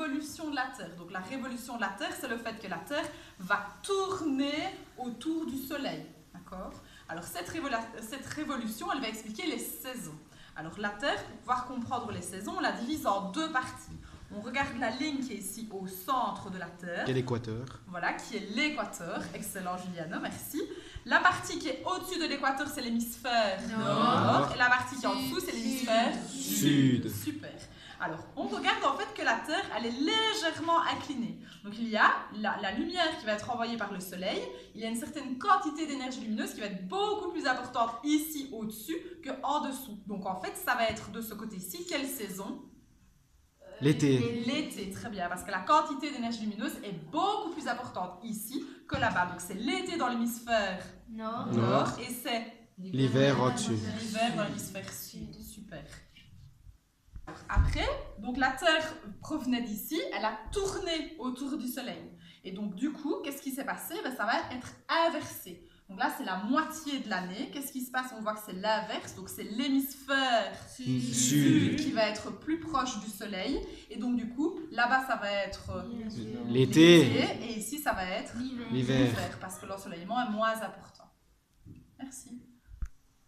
révolution de la Terre. Donc la révolution de la Terre, c'est le fait que la Terre va tourner autour du Soleil. D'accord ? Alors cette révolution, elle va expliquer les saisons. Alors la Terre, pour pouvoir comprendre les saisons, on la divise en deux parties. On regarde la ligne qui est ici au centre de la Terre. Quel équateur? Voilà, qui est l'équateur. Excellent, Juliana, merci. La partie qui est au-dessus de l'équateur, c'est l'hémisphère nord. Et la partie qui est en dessous, c'est l'hémisphère sud. Super. Alors, on regarde en fait que la Terre, elle est légèrement inclinée. Donc, il y a la lumière qui va être envoyée par le Soleil. Il y a une certaine quantité d'énergie lumineuse qui va être beaucoup plus importante ici au-dessus qu'en dessous. Donc, en fait, ça va être de ce côté-ci. Quelle saison? L'été. L'été, très bien, parce que la quantité d'énergie lumineuse est beaucoup plus importante ici que là-bas. Donc, c'est l'été dans l'hémisphère nord et c'est l'hiver au-dessus. L'hiver dans l'hémisphère sud. Super. Après, donc la Terre provenait d'ici, elle a tourné autour du Soleil. Et donc, du coup, qu'est-ce qui s'est passé? Ça va être inversé. Donc là, c'est la moitié de l'année. Qu'est-ce qui se passe? On voit que c'est l'inverse. Donc, c'est l'hémisphère sud qui va être plus proche du Soleil. Et donc, du coup, là-bas, ça va être l'été. Et ici, ça va être l'hiver. parce que l'ensoleillement est moins important. Merci.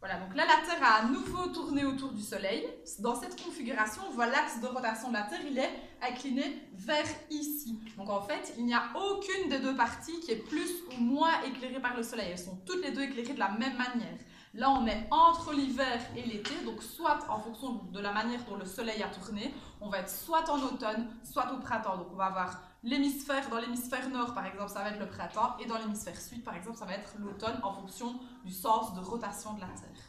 Voilà, donc là, la Terre a à nouveau tourné autour du Soleil. Dans cette configuration, on voit l'axe de rotation de la Terre, il est incliné vers ici. Donc en fait, il n'y a aucune des deux parties qui est plus ou moins éclairée par le Soleil. Elles sont toutes les deux éclairées de la même manière. Là, on est entre l'hiver et l'été, donc soit en fonction de la manière dont le Soleil a tourné, on va être soit en automne, soit au printemps. Donc on va avoir dans l'hémisphère nord, par exemple, ça va être le printemps, et dans l'hémisphère sud, par exemple, ça va être l'automne en fonction du sens de rotation de la Terre.